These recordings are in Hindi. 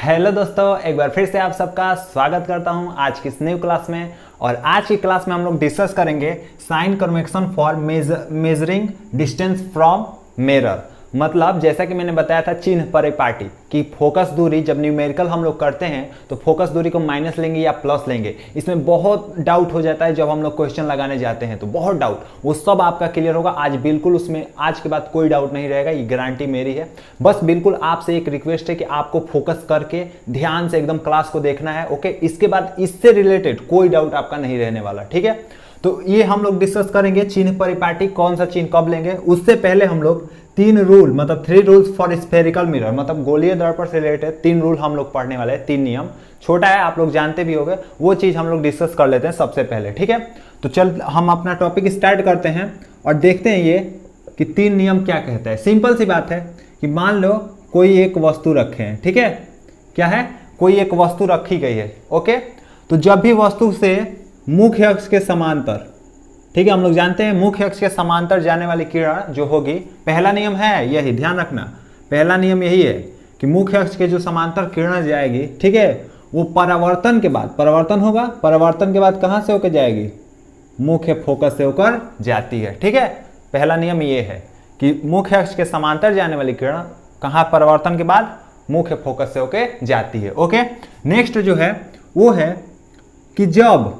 हेलो दोस्तों, एक बार फिर से आप सबका स्वागत करता हूं आज की इस न्यू क्लास में। और आज की क्लास में हम लोग डिस्कस करेंगे sign convection for measuring distance from mirror. मतलब जैसा कि मैंने बताया था चिन्ह परिपाटी कि फोकस दूरी जब न्यूमेरिकल हम लोग करते हैं तो फोकस दूरी को माइनस लेंगे या प्लस लेंगे। इसमें बहुत डाउट हो जाता है जब हम लोग क्वेश्चन लगाने जाते हैं, तो बहुत डाउट वो सब आपका क्लियर होगा आज। बिल्कुल उसमें आज के बाद कोई डाउट नहीं रहेगा, ये गारंटी मेरी है। बस बिल्कुल आपसे एक रिक्वेस्ट है कि आपको फोकस करके ध्यान से एकदम क्लास को देखना है, ओके। इसके बाद इससे रिलेटेड कोई डाउट आपका नहीं रहने वाला, ठीक है। तो ये हम लोग डिस्कस करेंगे चिन्ह परिपाटी, कौन सा चिन्ह कब लेंगे। उससे पहले हम लोग 3 रूल मतलब 3 रूल्स फॉर स्फेरिकल मिरर मतलब गोलीय दर्पण से रिलेटेड 3 रूल हम लोग पढ़ने वाले हैं। 3 नियम, छोटा है आप लोग जानते भी होंगे, वो चीज हम लोग डिस्कस कर लेते हैं सबसे पहले, ठीक है। तो चल हम अपना टॉपिक स्टार्ट करते हैं और देखते हैं ये कि 3 नियम क्या कहता है। सिंपल सी बात है कि मान लो कोई एक वस्तु रखे हैं, ठीक है। क्या है, कोई एक वस्तु रखी गई है, ओके। तो जब भी वस्तु से मुख्य अक्ष के समांतर, ठीक है, हम लोग जानते हैं मुख्य अक्ष के समांतर जाने वाली किरण जो होगी, पहला नियम है यही, ध्यान रखना। पहला नियम यही है कि मुख्य अक्ष के जो समांतर किरण जाएगी, ठीक है, वो परावर्तन के बाद, परावर्तन होगा, परावर्तन के बाद कहां से होकर जाएगी, मुख्य फोकस से होकर जाती है, ठीक है। पहला नियम ये है कि मुख्य अक्ष के समांतर जाने वाली किरण कहां, परावर्तन के बाद मुख्य फोकस से होकर जाती है, ओके। नेक्स्ट जो है वो है कि जब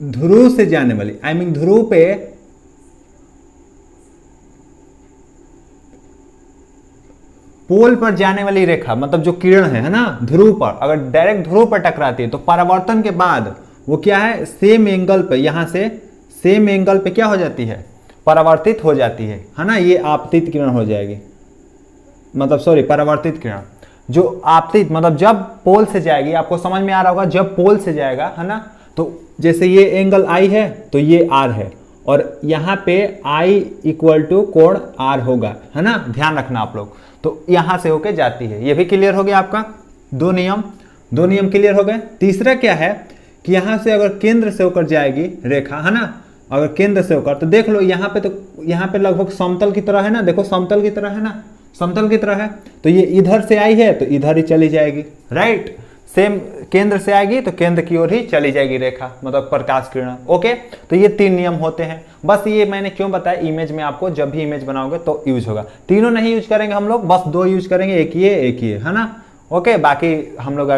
ध्रुव से जाने वाली, आई मीन ध्रुव पे पोल पर जाने वाली रेखा मतलब जो किरण है ना, ध्रुव पर अगर डायरेक्ट ध्रुव पर टकराती है तो परावर्तन के बाद वो क्या है, सेम एंगल पे, यहां से सेम एंगल पे क्या हो जाती है, परावर्तित हो जाती है ना। ये आपतित किरण हो जाएगी, मतलब सॉरी परावर्तित किरण। जो आपतित मतलब जब पोल से जाएगी, आपको समझ में आ रहा होगा, जब पोल से जाएगा है ना, तो जैसे ये एंगल I है तो ये R है और यहाँ पे I इक्वल टू कोण R होगा, है ना, ध्यान रखना आप लोग। तो यहाँ से होके जाती है, ये भी क्लियर हो गया आपका। दो नियम क्लियर हो गए। तीसरा क्या है कि यहाँ से अगर केंद्र से होकर जाएगी रेखा, है ना, अगर केंद्र से होकर, तो देख लो यहाँ पे, तो यहाँ पे लगभग समतल की तरह है ना, देखो समतल की तरह है ना, समतल की तरह है, तो ये इधर से आई है तो इधर ही चली जाएगी, राइट। सेम केंद्र से आएगी तो केंद्र की ओर ही चली जाएगी रेखा, मतलब प्रकाश किरण, ओके। तो ये 3 नियम होते हैं। बस ये मैंने क्यों बताया, इमेज में आपको जब भी इमेज बनाओगे तो यूज होगा। तीनों नहीं यूज करेंगे हम लोग, बस 2 यूज करेंगे, एक ये है ना, ओके। बाकी हम लोग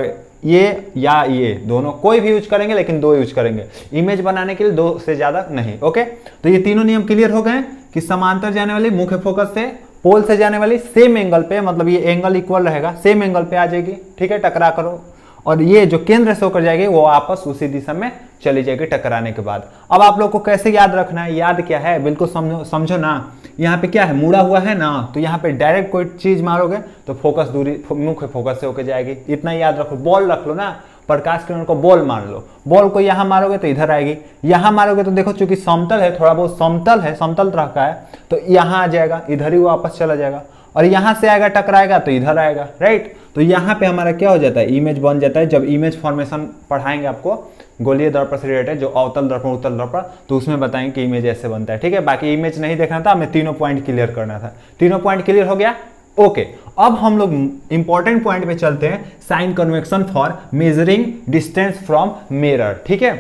ये या ये दोनों कोई भी यूज करेंगे, लेकिन 2 यूज करेंगे इमेज बनाने के लिए, 2 से ज्यादा नहीं, ओके। तो ये तीनों नियम क्लियर हो गए कि समांतर जाने वाली मुख्य फोकस से पोल से जाने वाली सेम एंगल पे, मतलब ये एंगल इक्वल रहेगा, सेम एंगल पे आ जाएगी, ठीक है, टकरा करो। और ये जो केंद्र से होकर जाएगी वो आपस उसी दिशा में चली जाएगी टकराने के बाद। अब आप लोग को कैसे याद रखना है, याद क्या है, बिल्कुल समझो ना। यहाँ पे क्या है, मुड़ा हुआ है ना, तो यहाँ पे डायरेक्ट कोई चीज मारोगे तो फोकस दूरी मुख्य फोकस से होकर जाएगी, इतना याद रखो। बॉल रख लो ना, प्रकाश किरण को बॉल मान लो, बॉल को यहाँ मारोगे तो इधर आएगी, यहाँ मारोगे तो देखो चूंकि समतल है, थोड़ा बहुत समतल है, समतल तरह का है, तो यहाँ आ जाएगा, इधर ही वापस चला जाएगा। और यहाँ से आएगा टकराएगा तो इधर आएगा, राइट। तो यहाँ पे हमारा क्या हो जाता है, इमेज बन जाता है। जब इमेज फॉर्मेशन पढ़ाएंगे आपको गोलीय दर्पण से रिलेटेड, जो अवतल दर्पण उत्तल दर्पण, तो उसमें बताएंगे कि इमेज ऐसे बनता है, ठीक है। बाकी इमेज नहीं देखना था, हमें तीनों पॉइंट क्लियर करना था। तीनों पॉइंट क्लियर हो गया, ओके। अब हम लोग इंपॉर्टेंट पॉइंट पे चलते हैं, sign convection for measuring distance from mirror, ठीक है।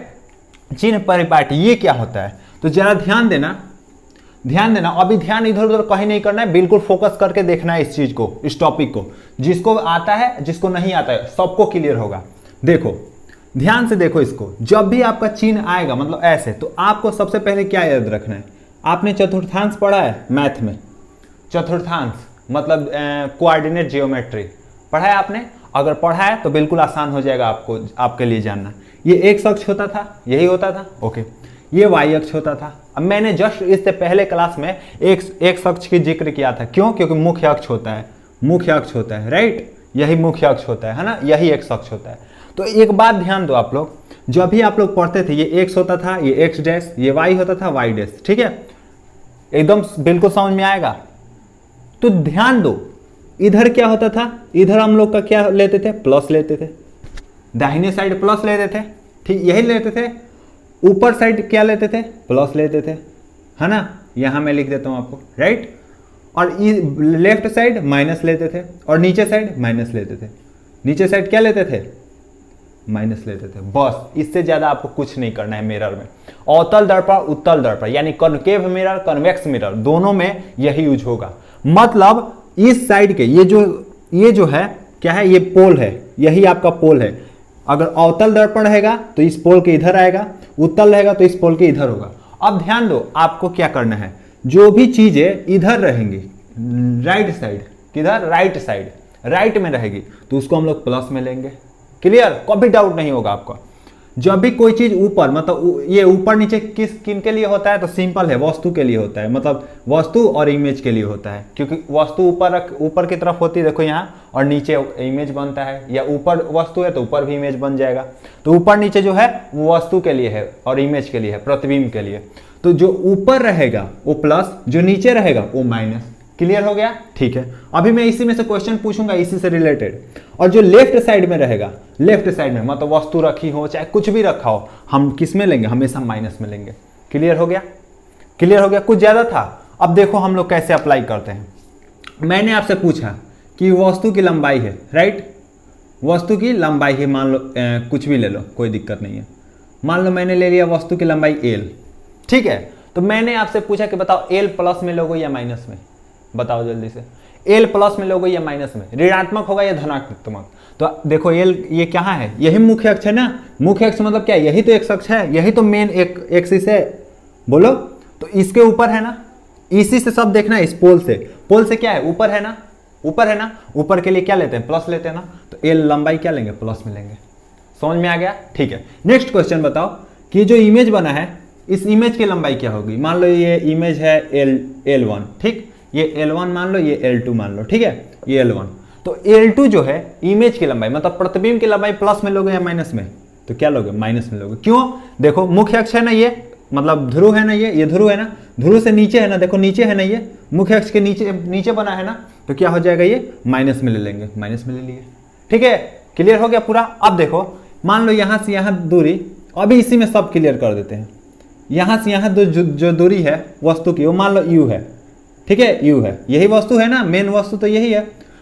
चिन्ह परिपाटी ये क्या होता है, तो जरा ध्यान देना। अभी ध्यान इधर उधर कहीं नहीं करना है, बिल्कुल फोकस करके देखना है इस चीज को, इस टॉपिक को। जिसको आता है जिसको नहीं आता है सबको क्लियर होगा। देखो ध्यान से देखो इसको, जब भी आपका चिन्ह आएगा मतलब ऐसे, तो आपको सबसे पहले क्या याद रखना है। आपने चतुर्थांश पढ़ा है मैथ में, चतुर्थांश मतलब कोऑर्डिनेट जियोमेट्री पढ़ा है आपने। अगर पढ़ा है तो बिल्कुल आसान हो जाएगा आपको, आपके लिए जानना। ये एक्स अक्ष होता था, यही होता था, ओके। ये वाई अक्ष होता था। अब मैंने जस्ट इससे पहले क्लास में एक्स अक्ष की जिक्र किया था, क्यों, क्योंकि मुख्य अक्ष होता है, राइट। यही मुख्य अक्ष होता है ना, यही एक्स अक्ष होता है। तो एक बात ध्यान दो आप लोग, जब भी आप लोग पढ़ते थे ये एक्स होता था, ये एक्स डैश, ये वाई होता था, वाई डैश, ठीक है, एकदम बिल्कुल समझ में आएगा। तो ध्यान दो, इधर क्या होता था, इधर हम लोग का क्या लेते थे, प्लस लेते थे, दाहिने साइड प्लस लेते थे, ठीक यही लेते थे। ऊपर साइड क्या लेते थे, प्लस लेते थे, है ना, यहां मैं लिख देता हूं आपको, राइट। और लेफ्ट साइड माइनस लेते थे और नीचे साइड माइनस लेते थे। नीचे साइड क्या लेते थे? माइनस लेते थे। बस इससे ज्यादा आपको कुछ नहीं करना है मिरर में। अवतल दर्पण, उत्तल दर्पण यानी कॉनकेव मिरर, कन्वेक्स मिरर, दोनों में यही यूज होगा। मतलब इस साइड के ये जो है क्या है, ये पोल है, यही आपका पोल है। अगर अवतल दर्पण रहेगा तो इस पोल के इधर आएगा, उत्तल रहेगा तो इस पोल के इधर होगा। अब ध्यान दो, आपको क्या करना है, जो भी चीजें इधर रहेंगी राइट साइड, किधर? राइट साइड, राइट में रहेगी तो उसको हम लोग प्लस में लेंगे। क्लियर? कभी डाउट नहीं होगा आपका। जब भी कोई चीज ऊपर, मतलब ये ऊपर नीचे किन के लिए होता है? तो सिंपल है, वस्तु के लिए होता है, मतलब वस्तु और इमेज के लिए होता है। क्योंकि वस्तु ऊपर की तरफ होती है, देखो यहाँ, और नीचे इमेज बनता है, या ऊपर वस्तु है तो ऊपर भी इमेज बन जाएगा। तो ऊपर नीचे जो है वो वस्तु के लिए है और इमेज के लिए है, प्रतिबिंब के लिए। तो जो ऊपर रहेगा वो प्लस, जो नीचे रहेगा वो माइनस। क्लियर हो गया? ठीक है। अभी मैं इसी में से क्वेश्चन पूछूंगा इसी से रिलेटेड। और जो लेफ्ट साइड में रहेगा, लेफ्ट साइड में मतलब वस्तु रखी हो चाहे कुछ भी रखा हो, हम किस में लेंगे? हमेशा माइनस में लेंगे। क्लियर हो गया? क्लियर हो गया? कुछ ज्यादा था। अब देखो हम लोग कैसे अप्लाई करते हैं। मैंने आपसे पूछा कि वस्तु की लंबाई है, राइट? वस्तु की लंबाई है, मान लो कुछ भी ले लो, कोई दिक्कत नहीं है। मान लो मैंने ले लिया वस्तु की लंबाई एल, ठीक है। तो मैंने आपसे पूछा कि बताओ एल प्लस में लोगे या माइनस में? बताओ जल्दी से। एल प्लस में लोगे या माइनस में? ऋणात्मक होगा या धनात्मक? तो देखो एल ये क्या है, यही मुख्य अक्ष है ना। मुख्य अक्ष मतलब क्या? यही तो एक अक्ष है, यही तो मेन एक एक्सिस है, बोलो। तो इसके ऊपर है ना, इसी से सब देखना है, इस पोल से। पोल से क्या है? ऊपर है ना, ऊपर है ना। ऊपर के लिए क्या लेते हैं? प्लस लेते हैं ना। तो एल लंबाई क्या लेंगे? प्लस में लेंगे। समझ में आ गया? ठीक है। नेक्स्ट क्वेश्चन बताओ कि जो इमेज बना है, इस इमेज की लंबाई क्या होगी? मान लो ये इमेज है L1, ठीक। ये L1 मान लो, ये L2 मान लो, ठीक है। ये L1, तो L2 जो है इमेज की लंबाई, मतलब प्रतिबिंब की लंबाई, प्लस में लोगे या माइनस में? तो क्या लोगे? माइनस में लोगे। क्यों? देखो मुख्य अक्ष है ना, ये मतलब ध्रुव है ना, ये ध्रुव है ना, ध्रुव से नीचे है ना, देखो नीचे है ना, ये मुख्य अक्ष के नीचे बना है ना, तो क्या हो जाएगा? ये माइनस में ले लेंगे, माइनस में ले लिए। ठीक है, क्लियर हो गया पूरा। अब देखो मान लो यहां से यहां दूरी, अभी इसी में सब क्लियर कर देते हैं। यहां से यहां जो दूरी है वस्तु की, वो मान लो u है, ठीक है, u है, यही वस्तु है ना, मेन वस्तु तो यही है,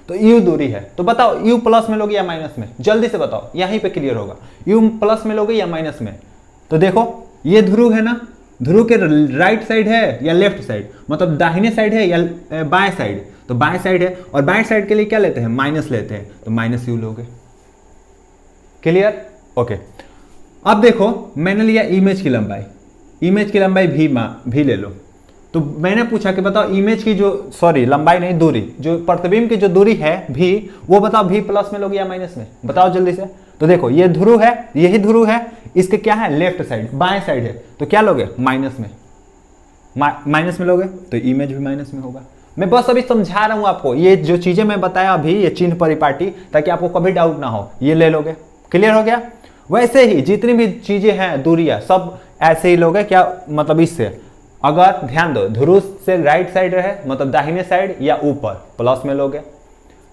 तो u दूरी है। तो बताओ u प्लस में लोगे या माइनस में? जल्दी से बताओ, यहीं पे क्लियर होगा। u प्लस में लोगे या माइनस में? तो देखो ये ध्रुव है ना, ध्रुव के राइट साइड है या लेफ्ट साइड, मतलब दाहिने साइड है या बाएं साइड? तो बाएं साइड है, और बाएं साइड के लिए क्या लेते हैं? माइनस लेते हैं, तो माइनस u लोगे। क्लियर? ओके। अब देखो मैंने लिया इमेज की लंबाई, इमेज की लंबाई भी ले लो। तो मैंने पूछा कि बताओ इमेज की जो, सॉरी लंबाई नहीं, दूरी, जो प्रतिबिंब की जो दूरी है भी, वो बताओ भी प्लस में लोगे या माइनस में? बताओ जल्दी से। तो देखो ये ध्रुव है, यही ध्रुव है, इसके क्या है? लेफ्ट साइड, बाएं साइड है, तो क्या लोगे? माइनस में। माइनस में लोगे तो इमेज भी माइनस में होगा। मैं बस अभी समझा रहा हूं आपको, ये जो चीजें मैं बताया अभी, ये चिन्ह परिपाटी, ताकि आपको कभी डाउट ना हो, ये ले लोगे। क्लियर हो गया? वैसे ही जितनी भी चीजें हैं, दूरियां, सब ऐसे ही लोगे। क्या मतलब? इससे अगर ध्यान दो, ध्रुव से राइट साइड रहे मतलब दाहिने साइड या ऊपर, प्लस में लोगे।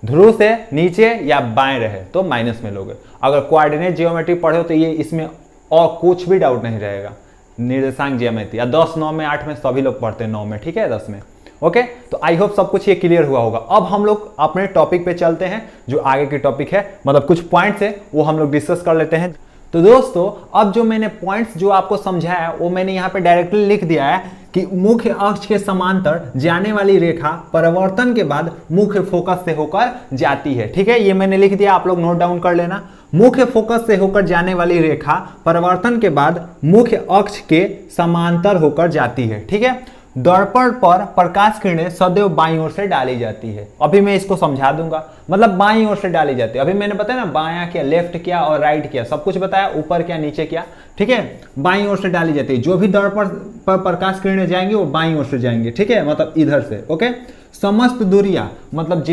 ध्रुव से नीचे या बाएं रहे तो माइनस में लोगे। अगर कोऑर्डिनेट जियोमेट्री पढ़े हो तो ये इसमें और कुछ भी डाउट नहीं रहेगा। निर्देशांक ज्यामिति या 10, 9 में, 8 में सभी लोग पढ़ते हैं, 9 में, ठीक है, 10 में। ओके, तो आई होप सब कुछ ये क्लियर हुआ होगा। अब हम लोग अपने टॉपिक पे चलते हैं, जो आगे की टॉपिक है, मतलब कुछ पॉइंट्स है वो हम लोग डिस्कस कर लेते हैं। तो दोस्तों अब जो मैंने पॉइंट्स जो आपको समझाया है, वो मैंने यहाँ पे डायरेक्टली लिख दिया है कि मुख्य अक्ष के समांतर जाने वाली रेखा परिवर्तन के बाद मुख्य फोकस से होकर जाती है। ठीक है, ये मैंने लिख दिया, आप लोग नोट डाउन कर लेना। मुख्य फोकस से होकर जाने वाली रेखा परिवर्तन के बाद मुख्य अक्ष के समांतर होकर जाती है। ठीक है, दर्पण पर प्रकाश किरणें सदैव बाईं ओर से डाली जाती है। अभी मैं इसको समझा दूंगा, मतलब बाईं ओर से डाली जाती है। अभी मैंने बताया ना, बायां क्या, लेफ्ट क्या और राइट क्या, सब कुछ बताया, ऊपर क्या नीचे क्या। ठीक है, बाईं ओर से डाली जाती है। जो भी दर्पण पर प्रकाश किरणें जाएंगी वो बाईं ओर से जाएंगी। ठीक है, मतलब इधर से। ओके, समस्त दूरियां, मतलब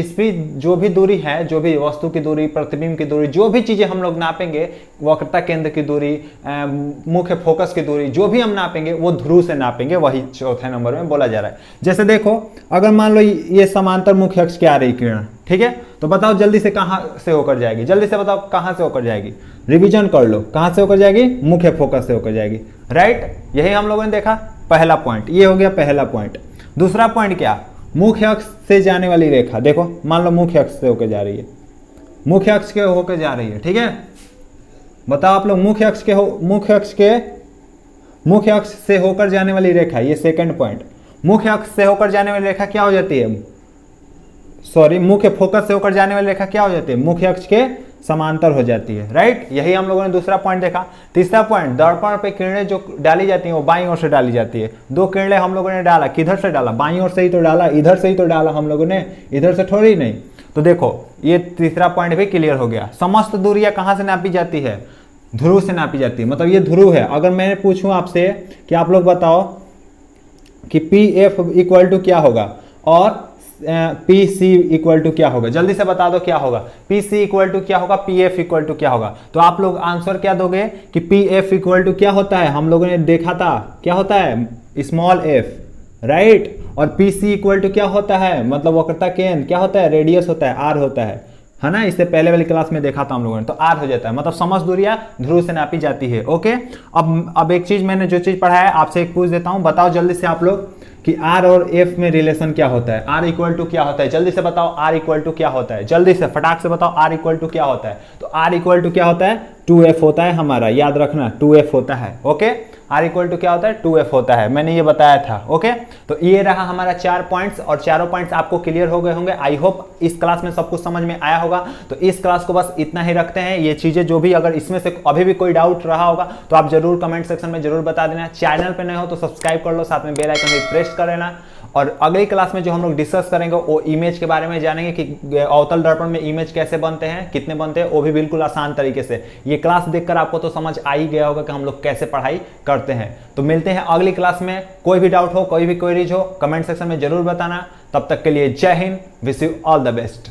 जो भी दूरी है, जो भी वस्तु की दूरी, प्रतिबिंब की दूरी, जो भी चीजें हम लोग नापेंगे, वक्रता केंद्र की दूरी, मुख्य फोकस की दूरी, जो भी हम नापेंगे वो ध्रुव से नापेंगे। वही चौथे नंबर में बोला जा रहा है। जैसे देखो, अगर मान लो ये समांतर मुख्य अक्ष के आ रही किरण, ठीक है, तो बताओ जल्दी से कहां से होकर जाएगी? जल्दी से बताओ कहां से होकर जाएगी? रिवीजन कर लो, कहां से होकर जाएगी? मुख्य फोकस से होकर जाएगी। राइट, यही हम लोगों ने देखा। पहला पॉइंट ये हो गया, पहला पॉइंट। दूसरा पॉइंट क्या? मुख्य अक्ष से जाने वाली रेखा, देखो मान लो मुख्य अक्ष से होकर जा रही है, मुख्य अक्ष के होकर जा रही है, ठीक है। बताओ आप लोग, मुख्य अक्ष से होकर जाने वाली रेखा, ये सेकंड पॉइंट, मुख्य अक्ष से होकर जाने वाली रेखा क्या हो जाती है, सॉरी मुख्य फोकस से होकर जाने वाली रेखा क्या हो जाती है, मुख्य अक्ष के समांतर हो जाती है, राइट। यही हम लोगों ने दूसरा पॉइंट देखा। तीसरा पॉइंट, दर्पण पे किरणें जो डाली जाती हैं वो बाईं ओर से डाली जाती है। दो किरणें हम लोगों ने डाला, किधर से डाला, बाईं ओर से ही तो डाला, इधर से ही तो डाला हम लोगों ने, इधर से थोड़ी नहीं। तो देखो ये तीसरा पॉइंट भी क्लियर हो गया। समस्त दूरियां कहाँ से नापी जाती है, ध्रुव से नापी जाती है, मतलब ये ध्रुव है। अगर मैं पूछूं आपसे कि आप लोग बताओ कि पी एफ इक्वल टू क्या होगा और पी सी इक्वल टू क्या होगा, जल्दी से बता दो क्या होगा, पी सी इक्वल टू क्या होगा, पी एफ इक्वल टू क्या होगा। तो आप लोग आंसर क्या दोगे कि पी एफ इक्वल टू क्या होता है, हम लोगों ने देखा था क्या होता है, स्मॉल एफ, राइट। और पी सी इक्वल टू क्या होता है, मतलब वक्रता केंद्र क्या होता है, रेडियस होता है, आर होता है ना। इससे पहले वाली क्लास में देखा था हम लोगों ने, तो आर हो जाता है, मतलब समस्त दूरियां ध्रुव से नापी जाती है। ओके, अब एक चीज मैंने जो चीज पढ़ा है आपसे एक पूछ देता हूं, बताओ जल्दी से आप लोग कि आर और एफ में रिलेशन क्या होता है, आर इक्वल टू क्या होता है, जल्दी से बताओ आर इक्वल टू क्या होता है, जल्दी से फटाक से बताओ आर इक्वल टू क्या होता है। तो आर इक्वल टू क्या होता है, 2f होता है हमारा, याद रखना 2f होता है। ओके, आर इक्वल टू क्या होता है, 2f होता है, मैंने ये बताया था। ओके, तो ये रहा हमारा 4 पॉइंट्स और चारों पॉइंट्स आपको क्लियर हो गए होंगे। आई होप इस क्लास में सब कुछ समझ में आया होगा। तो इस क्लास को बस इतना ही रखते हैं। ये चीजें जो भी, अगर इसमें से अभी भी कोई डाउट रहा होगा तो आप जरूर कमेंट सेक्शन में जरूर बता देना। चैनल पे नए हो तो सब्सक्राइब कर लो, साथ में बेल आइकन भी प्रेस कर लेना। और अगली क्लास में जो हम लोग डिस्कस करेंगे वो इमेज के बारे में जानेंगे कि अवतल दर्पण में इमेज कैसे बनते हैं, कितने बनते हैं, वो भी बिल्कुल आसान तरीके से। ये क्लास देखकर आपको तो समझ आ ही गया होगा कि हम लोग कैसे पढ़ाई करते हैं। तो मिलते हैं अगली क्लास में। कोई भी डाउट हो, कोई भी क्वेरीज हो, कमेंट सेक्शन में जरूर बताना। तब तक के लिए जय Hind, wish you all the best.